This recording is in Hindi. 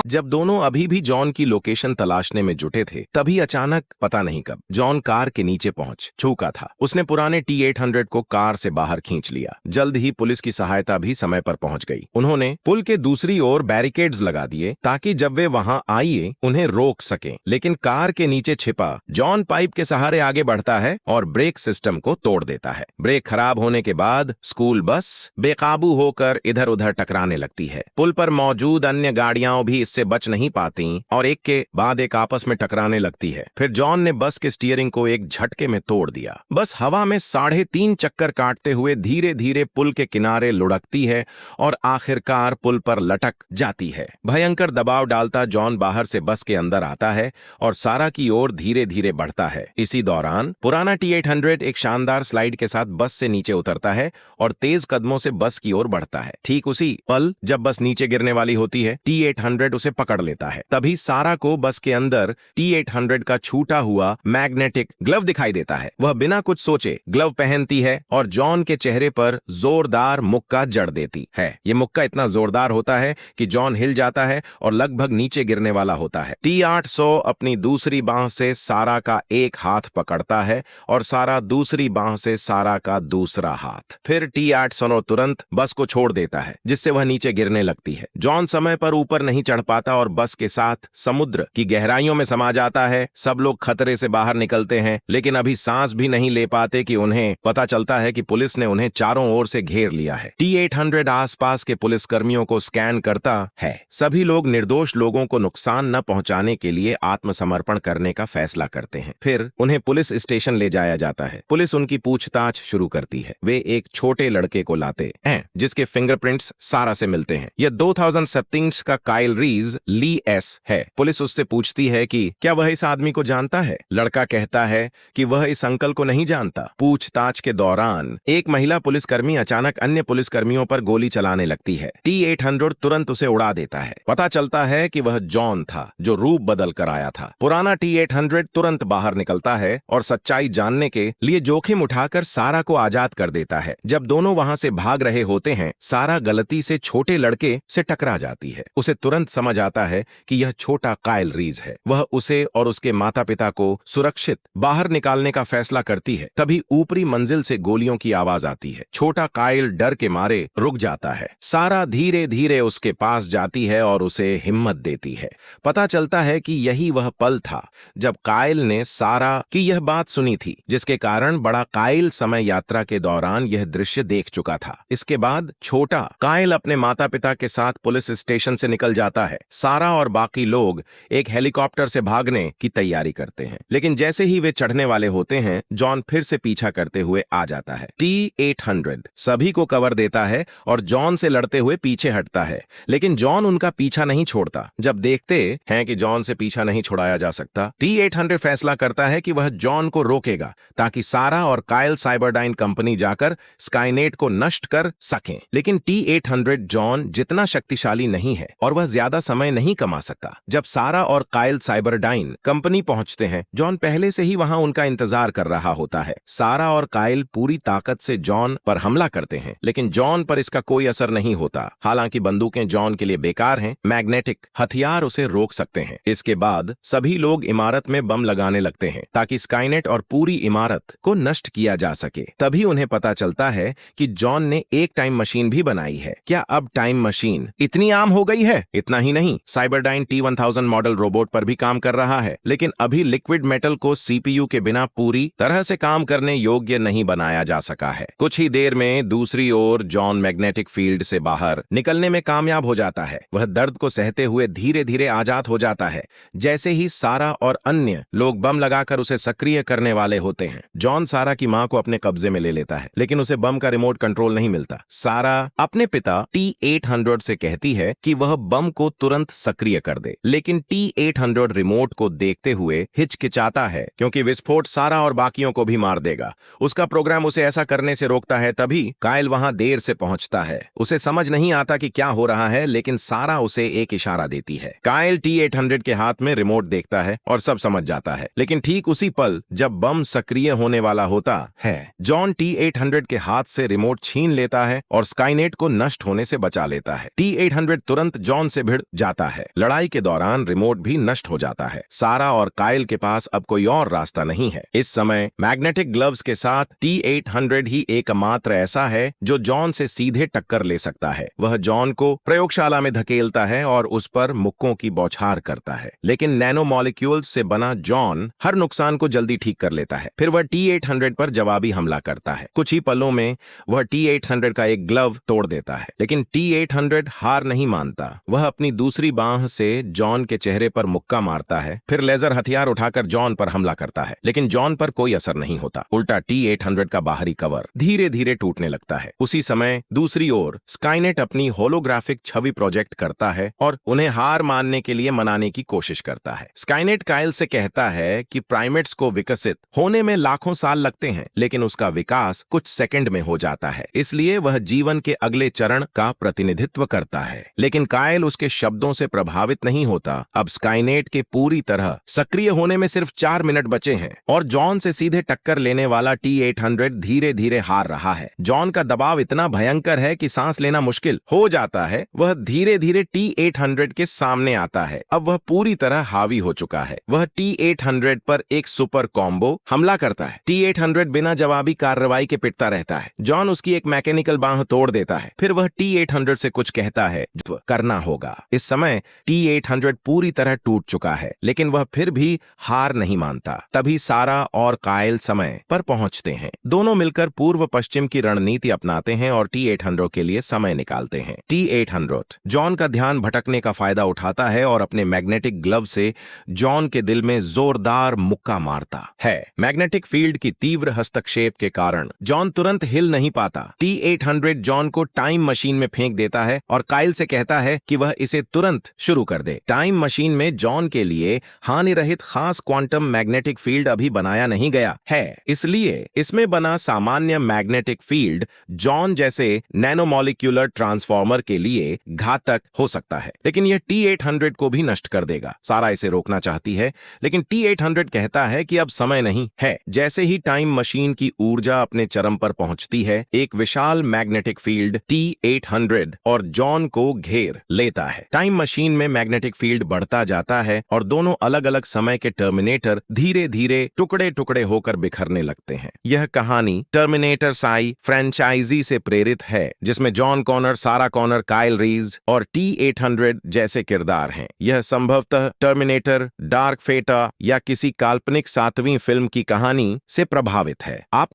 जब दोनों अभी भी जॉन की लोकेशन तलाशने में जुटे थे, तभी अचानक पता नहीं कब जॉन कार के नीचे पहुंच चुका था। उसने पुराने T800 को कार से बाहर खींच लिया। जल्द ही पुलिस की सहायता भी समय पर पहुंच गई। उन्होंने पुल के दूसरी ओर बैरिकेड्स लगा दिए ताकि जब वे वहां आए उन्हें रोक सकें। लेकिन कार के नीचे छिपा जॉन पाइप के सहारे आगे बढ़ता है और ब्रेक सिस्टम को तोड़ देता है। ब्रेक खराब होने के बाद स्कूल बस बेकाबू होकर इधर उधर टकराने लगती है। पुल पर मौजूद अन्य गाड़ियां भी इससे बच नहीं पाती और एक के बाद एक आपस में टकराने लगती है। फिर जॉन ने बस के स्टीयरिंग को एक झटके में तोड़ दिया। बस हवा में 3.5 चक्कर काटते हुए धीरे धीरे पुल के किनारे लुढ़कती है और आखिरकार पुल पर लटक जाती है। भयंकर दबाव डालता जॉन बाहर से बस के अंदर आता है और सारा की ओर धीरे धीरे बढ़ता है। इसी दौरान पुराना T800 एक शानदार स्लाइड के साथ बस से नीचे उतरता है और तेज कदमों से बस की ओर बढ़ता है। ठीक उसी पल जब बस नीचे गिरने वाली होती है, T800 उसे पकड़ लेता है। तभी सारा को बस के अंदर T800 का छूटा हुआ मैग्नेटिक ग्लव दिखाई देता है। वह बिना कुछ सोचे ग्लव पहनती है और जॉन के चेहरे पर जोरदार मुक्का जड़ देती है। ये मुक्का इतना जोरदार होता है कि जॉन हिल जाता है और लगभग नीचे गिरने वाला होता है। T800 अपनी दूसरी बांह से सारा का एक हाथ पकड़ता है और सारा दूसरी बांह से सारा का दूसरा हाथ। फिर T800 तुरंत बस को छोड़ देता है, जिससे वह नीचे गिरने लगती है। जॉन समय पर ऊपर नहीं चढ़ पाता और बस के साथ समुद्र की गहराइयों में समा जाता है। सब लोग खतरे से बाहर निकलते हैं, लेकिन अभी सांस भी नहीं ले पाते कि उन्हें पता चलता है कि पुलिस ने उन्हें चारों ओर से घेर लिया है। T800 आसपास के पुलिसकर्मियों को स्कैन करता है। सभी लोग निर्दोष लोगों को नुकसान न पहुंचाने के लिए आत्मसमर्पण करने का फैसला करते हैं। फिर उन्हें पुलिस स्टेशन ले जाया जाता है। पुलिस उनकी पूछताछ शुरू करती है। वे एक छोटे लड़के को लाते हैं जिसके फिंगरप्रिंट्स सारा से मिलते हैं। यह 2017 का काइल रीज ली एस है। पुलिस उससे पूछती है कि क्या वह इस आदमी को जानता है। लड़का कहता है कि वह इस अंकल को नहीं जानता। पूछताछ के दौरान एक महिला पुलिसकर्मी अचानक अन्य पुलिसकर्मियों पर गोली चलाने लगती है। T800 तुरंत उसे उड़ा देता है। पता चलता है कि वह जॉन था जो रूप बदल कर आया था। पुराना T800 तुरंत बाहर निकलता है और सच्चाई जानने के लिए जोखिम उठाकर सारा को आजाद कर देता है। जब दोनों वहां से भाग रहे होते हैं, सारा गलती से छोटे लड़के से टकरा जाती है। उसे तुरंत समझ आता है कि यह छोटा काइल रीज है। वह उसे और उसके माता पिता को सुरक्षित बाहर निकालने का फैसला करती है। तभी ऊपरी मंजिल से गोलियों की आवाज आती है। छोटा काइल डर के मारे रुक जाता है। सारा धीरे धीरे उसके पास जाती है और उसे हिम्मत देती है। पता चलता है कि यही वह पल था जब काइल ने सारा की यह बात सुनी थी, जिसके कारण बड़ा काइल समय यात्रा के दौरान यह दृश्य देख चुका था। इसके बाद छोटा काइल अपने माता पिता के साथ पुलिस स्टेशन से निकल जाता है। सारा और बाकी लोग एक हेलीकॉप्टर से भागने की तैयारी करते हैं, लेकिन जैसे ही वे चढ़ने वाले होते हैं, जॉन फिर से पीछा करते हुए आ जाता है। T800 सभी को कवर देता है और जॉन से लड़ते हुए पीछे हटता है, लेकिन जॉन उनका पीछा नहीं छोड़ता। जब देखते हैं कि जॉन से पीछा नहीं छुड़ाया जा सकता, T800 फैसला करता है कि वह जॉन को रोकेगा ताकि सारा और काइल साइबरडाइन कंपनी जाकर स्काईनेट को नष्ट कर सकें। लेकिन T800 जॉन जितना शक्तिशाली नहीं है और वह ज्यादा समय नहीं कमा सकता। जब सारा और काइल साइबरडाइन कंपनी पहुंचते हैं, जॉन पहले से ही वहां उनका इंतजार कर रहा होता है। सारा और काइल पूरी ताकत से जॉन पर हमला करते हैं, लेकिन जॉन पर इसका कोई असर नहीं होता। हालांकि बंदूकें जॉन के लिए बेकार हैं, मैग्नेटिक हथियार उसे रोक सकते हैं। इसके बाद सभी लोग इमारत में बम लगाने लगते हैं ताकि स्काईनेट और पूरी इमारत को नष्ट किया जा सके। तभी उन्हें पता चलता है कि जॉन ने एक टाइम मशीन भी बनाई है। क्या अब टाइम मशीन इतनी आम हो गई है? इतना ही नहीं, साइबरडाइन T1000 मॉडल रोबोट पर भी काम कर रहा है, लेकिन अभी लिक्विड मेटल को CPU के बिना पूरी तरह से काम करने योग्य नहीं बनाया जा सका है। कुछ ही देर में दूसरी ओर जॉन मैग्नेटिक फील्ड से बाहर निकलने में कामयाब हो जाता है। वह दर्द को सहते हुए धीरे धीरे आजाद हो जाता है। जैसे ही सारा और अन्य लोग बम लगाकर उसे सक्रिय करने वाले होते हैं, जॉन सारा की मां को अपने कब्जे में ले लेता है, लेकिन उसे बम का रिमोट कंट्रोल नहीं मिलता। सारा अपने पिता T800 से कहती है कि वह बम को तुरंत सक्रिय कर दे, लेकिन T800 रिमोट को देखते हुए हिचकिचाता है क्योंकि विस्फोट सारा और बाकियों को भी मार देगा। उसका प्रोग्राम उसे ऐसा करने से रोकता है। तभी काइल वहां देर से पहुंचता है। उसे समझ नहीं आता कि क्या हो रहा है, लेकिन सारा उसे एक इशारा देती है। काइल T800 के हाथ में रिमोट देखता है और सब समझ जाता है, लेकिन ठीक उसी पल जब बम सक्रिय होने वाला होता है, जॉन T800 के हाथ से रिमोट छीन लेता है और स्काईनेट को नष्ट होने से बचा लेता है। T800 तुरंत जॉन से भिड़ जाता है। लड़ाई के दौरान रिमोट भी नष्ट हो जाता है। सारा और काइल के पास अब कोई और रास्ता नहीं है। इस समय मैग्नेटिक ग्लव्स के साथ T-800 ही एकमात्र ऐसा है जो जॉन से सीधे टक्कर ले सकता है। वह जॉन को प्रयोगशाला में धकेलता है और उस पर मुक्कों की बौछार करता है, लेकिन नैनो मॉलिक्यूल्स से बना जॉन हर नुकसान को जल्दी ठीक कर लेता है। फिर वह T-800 पर जवाबी हमला करता है। कुछ ही पलों में वह T-800 का एक ग्लव तोड़ देता है, लेकिन T-800 हार नहीं मानता। वह अपनी दूसरी बांह से जॉन के चेहरे पर मुक्का मारता है, फिर लेजर हथियार उठाकर जॉन पर हमला करता है, लेकिन जॉन पर कोई असर नहीं होता। उल्टा T-800 का बाहरी कवर धीरे धीरे टूटने लगता है। उसी समय दूसरी ओर स्काईनेट अपनी होलोग्राफिक छवि प्रोजेक्ट करता है और उन्हें हार मानने के लिए मनाने की कोशिश करता है। स्काईनेट काइल से कहता है कि प्राइमेट्स को विकसित होने में लाखों साल लगते हैं, लेकिन उसका विकास कुछ सेकंड में हो जाता है, इसलिए वह जीवन के अगले चरण का प्रतिनिधित्व करता है। लेकिन काइल उसके शब्दों से प्रभावित नहीं होता। अब स्काईनेट के पूरी तरह सक्रिय होने में सिर्फ 4 मिनट बचे हैं और जॉन से सीधे टक्कर लेने वाला T-800 धीरे धीरे हार रहा है। जॉन का दबाव इतना भयंकर है कि सांस लेना मुश्किल हो जाता है। वह धीरे धीरे T-800 के सामने आता है। अब वह पूरी तरह हावी हो चुका है। वह T-800 पर एक सुपर कॉम्बो हमला करता है। T-800 बिना जवाबी कार्रवाई के पिटता रहता है। जॉन उसकी एक मैकेनिकल बांह तोड़ देता है। फिर वह T-800 से कुछ कहता है जो करना होगा। इस समय T-800 पूरी तरह टूट चुका है, लेकिन वह फिर भी हार नहीं मानता। तभी सारा और काइल समय पर पहुंचते हैं। दोनों मिलकर पूर्व पश्चिम की रणनीति अपनाते हैं और T-800 के लिए समय निकालते हैं। T-800 जॉन का ध्यान भटकने का फायदा उठाता है और अपने मैग्नेटिक ग्लव से जॉन के दिल में जोरदार मुक्का मारता है। मैग्नेटिक फील्ड की तीव्र हस्तक्षेप के कारण जॉन तुरंत हिल नहीं पाता। T-800 जॉन को टाइम मशीन में फेंक देता है और काइल से कहता है कि वह इसे तुरंत शुरू कर दे। टाइम मशीन में जॉन के लिए हानि रहित खास क्वांटम मैग्नेटिक फील्ड अभी बनाया नहीं गया है, इसलिए इसमें बना सामान्य मैग्नेटिक फील्ड जॉन जैसे नैनोमॉलिक्यूलर ट्रांसफॉर्मर के लिए घातक हो सकता है, लेकिन यह T-800 को भी नष्ट कर देगा। सारा इसे रोकना चाहती है, लेकिन T-800 कहता है कि अब समय नहीं है। जैसे ही टाइम मशीन की ऊर्जा अपने चरम पर पहुंचती है, एक विशाल मैग्नेटिक फील्ड T-800 और जॉन को घेर लेता है। टाइम मशीन में मैग्नेटिक फील्ड बढ़ता जाता है और दोनों अलग अलग समय के टर्मिनेटर धीरे धीरे टुकड़े टुकड़े होकर बिखरने लगते हैं। यह कहानी टर्मिनेटर साई फ्रेंचाइजी से प्रेरित है, जिसमें जॉन कॉनर, सारा कॉनर, काइल रीज और T-800 जैसे किरदार हैं। यह संभवतः टर्मिनेटर, डार्क फेटा या किसी काल्पनिक 7वीं फिल्म की कहानी से प्रभावित है। आप